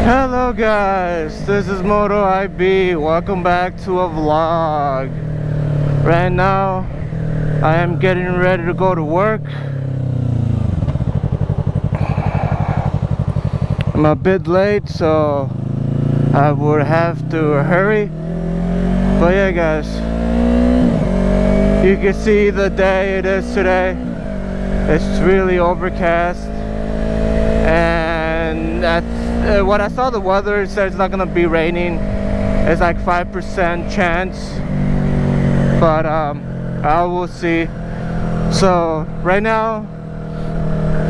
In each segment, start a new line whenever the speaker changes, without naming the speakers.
Hello guys, this is MotoIB. Welcome back to a vlog. Right now I am getting ready to go to work. I'm a bit late, so I would have to hurry. But yeah guys, you can see the day it is today. It's really overcast, and what I saw the weather, it says it's not gonna be raining. It's like 5% chance, but I will see. So right now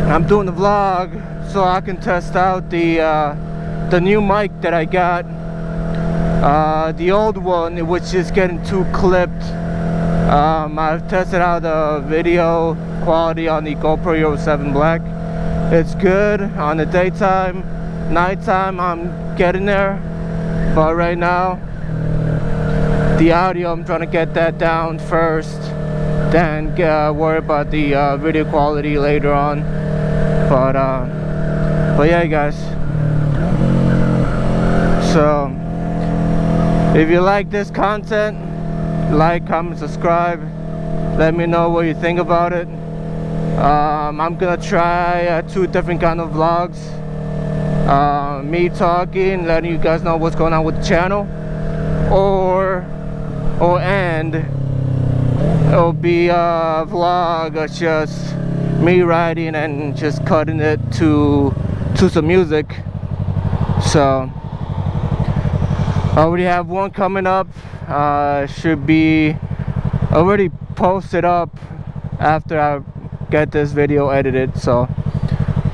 I'm doing the vlog so I can test out the new mic that I got. The old one, which is getting too clipped. I've tested out the video quality on the GoPro DR-07 Black. It's good on the daytime. Nighttime I'm getting there, but right now the audio, I'm trying to get that down first, then worry about the video quality later on. But yeah guys, so if you like this content, like, comment, subscribe. Let me know what you think about it. I'm gonna try 2 different kind of vlogs. Me talking, letting you guys know what's going on with the channel, and it'll be a vlog of just me riding and just cutting it to some music. So I already have one coming up. Should be already posted up after I get this video edited. So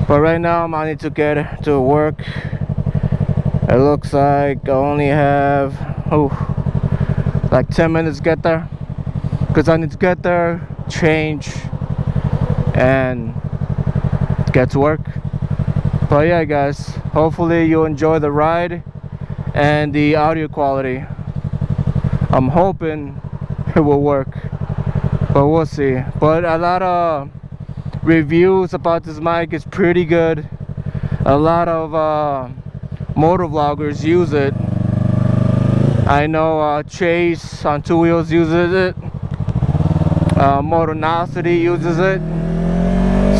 but right now I need to get to work. It looks like I only have like 10 minutes to get there, because I need to get there, change, and get to work. But yeah guys, hopefully you enjoy the ride and the audio quality. I'm hoping it will work, but we'll see. But a lot of reviews about this mic is pretty good. A lot of motovloggers use it. I know Chase on 2 Wheels uses it. Motonocity uses it.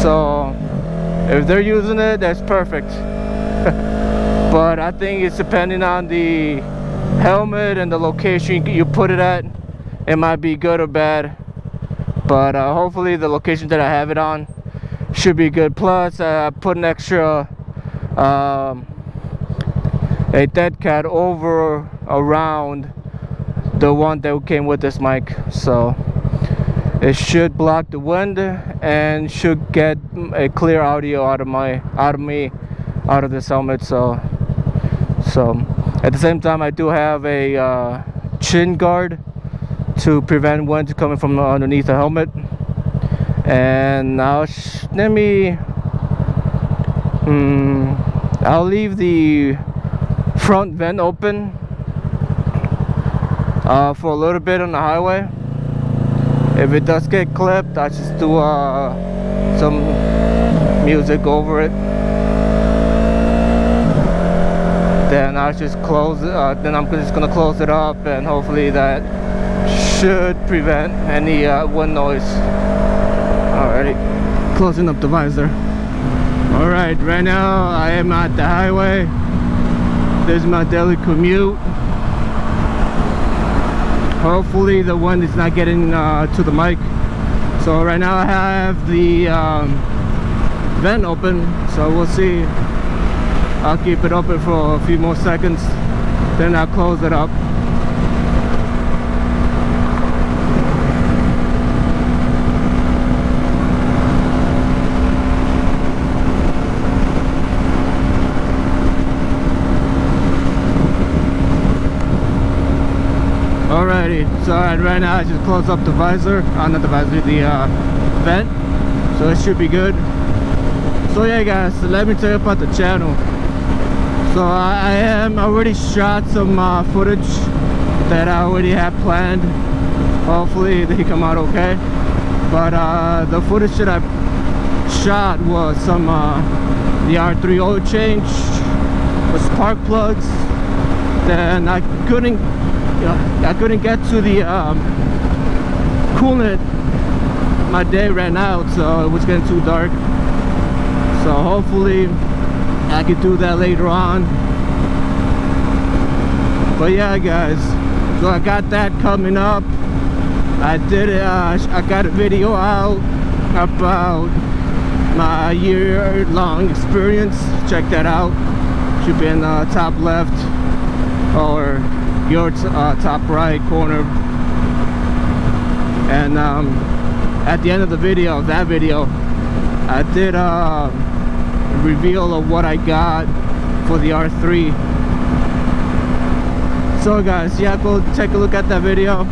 So if they're using it, that's perfect. But I think it's depending on the helmet and the location you put it at. It might be good or bad. But hopefully the location that I have it on should be good. Plus I put an extra a dead cat over around the one that came with this mic, so it should block the wind and should get a clear audio out of this helmet. So at the same time I do have a chin guard to prevent wind coming from underneath the helmet. And now I'll leave the front vent open for a little bit on the highway. If it does get clipped, I just do some music over it. Then I'll just close it. Then I'm just gonna close it up, and hopefully that should prevent any wind noise. Alrighty, closing up the visor. Alright, right now I am at the highway. This is my daily commute. Hopefully the wind is not getting to the mic. So right now I have the vent open, so we'll see. I'll keep it open for a few more seconds, then I'll close it up. Alrighty, so right now I just close up the visor, not the visor, the vent, so it should be good. So yeah guys, so let me tell you about the channel. So I am already shot some footage that I already have planned. Hopefully they come out okay. But the footage that I shot was some the R3 oil change, was spark plugs. Then I couldn't get to the coolant. My day ran out, so it was getting too dark. So hopefully I could do that later on. But yeah, guys, so I got that coming up. I did it. I got a video out about my year-long experience. Check that out. Should be in the top left or your top right corner. And at the end of the video, that video, I did a reveal of what I got for the R3. So guys, yeah, go take a look at that video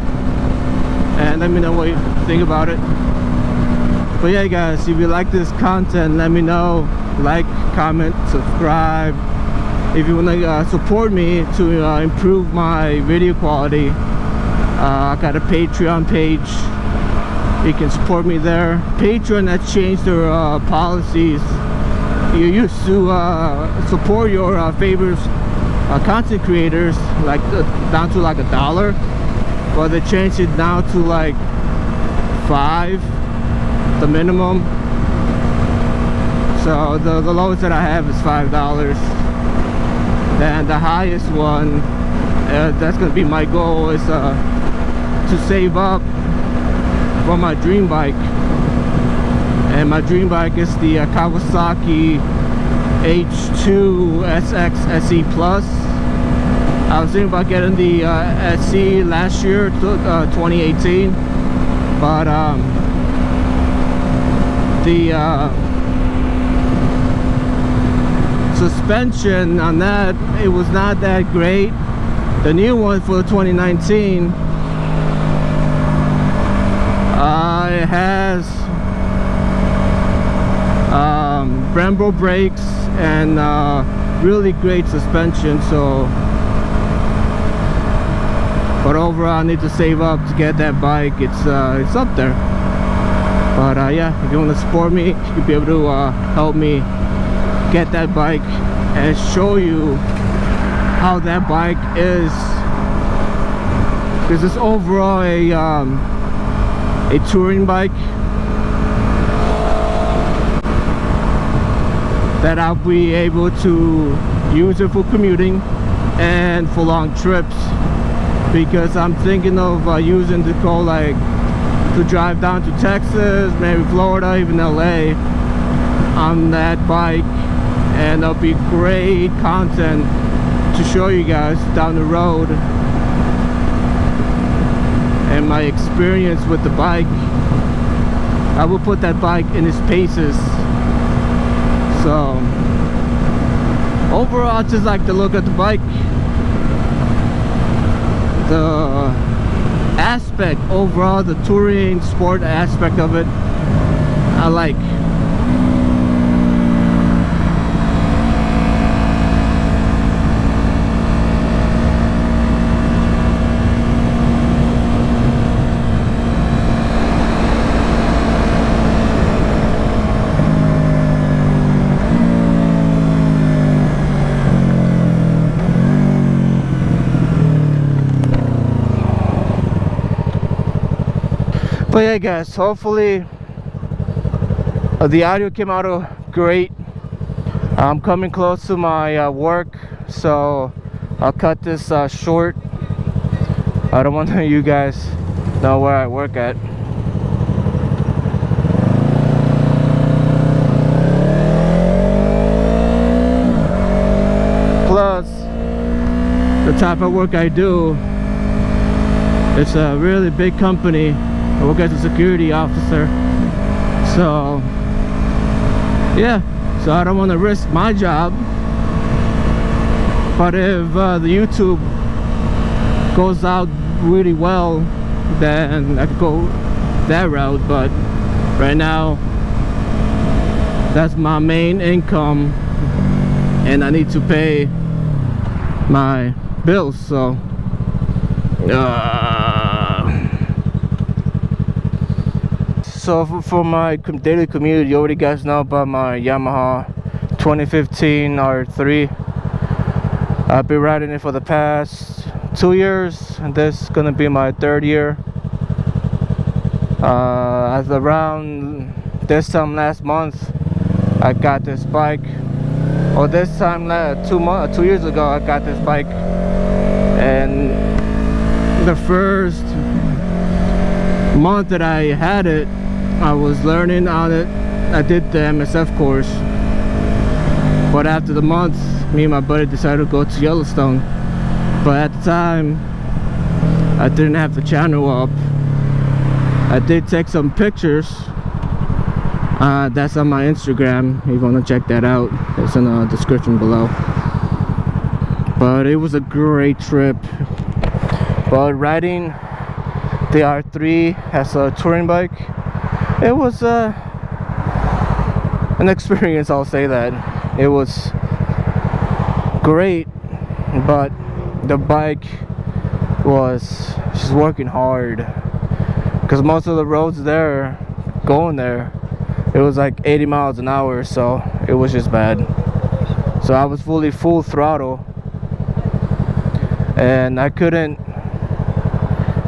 and let me know what you think about it. But yeah, guys, if you like this content, let me know. Like, comment, subscribe. If you want to support me to improve my video quality, I got a Patreon page. You can support me there. Patreon has changed their policies. You used to support your favorite content creators like down to like $1, but they changed it now to like $5, the minimum. So the lowest that I have is $5. Then the highest one, that's gonna be my goal, is to save up for my dream bike. And my dream bike is the Kawasaki H2 SX SE Plus. I was thinking about getting the SE last year, 2018, but the suspension on that, it was not that great. The new one for 2019, it has Brembo brakes and really great suspension. So, but overall I need to save up to get that bike. It's up there. But yeah, if you want to support me, you'll be able to help me get that bike and show you how that bike is, because it's overall a touring bike that I'll be able to use it for commuting and for long trips, because I'm thinking of using the go like to drive down to Texas, maybe Florida, even LA on that bike. And there'll be great content to show you guys down the road and my experience with the bike. I will put that bike in its paces. So overall, I just like to look at the bike. The aspect overall, the touring sport aspect of it, I like. But yeah, guys, hopefully the audio came out great. I'm coming close to my work, so I'll cut this short. I don't want you guys know where I work at. Plus, the type of work I do, it's a really big company. I work as a security officer, so yeah, so I don't want to risk my job. But if the YouTube goes out really well, then I could go that route. But right now, that's my main income, and I need to pay my bills. So so for my daily commute, you already guys know about my Yamaha 2015 R3. I've been riding it for the past 2 years, and this is gonna be my 3rd year. As around this time last month, I got this bike. Or this time 2 years ago, I got this bike, and the first month that I had it, I was learning on it. I did the MSF course, but after the month, me and my buddy decided to go to Yellowstone. But at the time, I didn't have the channel up. I did take some pictures. That's on my Instagram if you want to check that out. It's in the description below. But it was a great trip. But riding the R3 as a touring bike, it was an experience, I'll say that. It was great, but the bike was just working hard, because most of the roads there, going there, it was like 80 miles an hour, so it was just bad. So I was full throttle, and I couldn't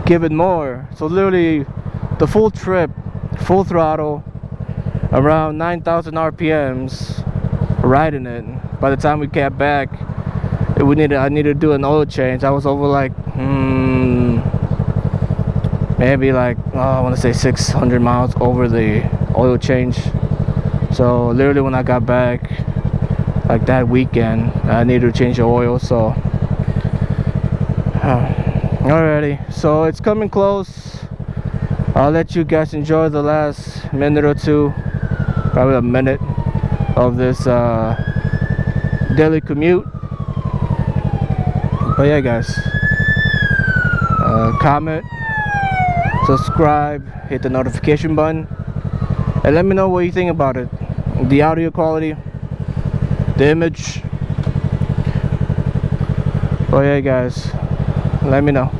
give it more. So literally the full trip, full throttle, around 9,000 RPMs, riding it. By the time we got back, I needed to do an oil change. I was over like maybe like I want to say 600 miles over the oil change. So literally when I got back, like that weekend, I needed to change the oil. So alrighty, so it's coming close. I'll let you guys enjoy the last minute or two, probably a minute, of this daily commute. But yeah guys, comment, subscribe, hit the notification button, and let me know what you think about it. The audio quality, the image. Oh yeah guys, let me know.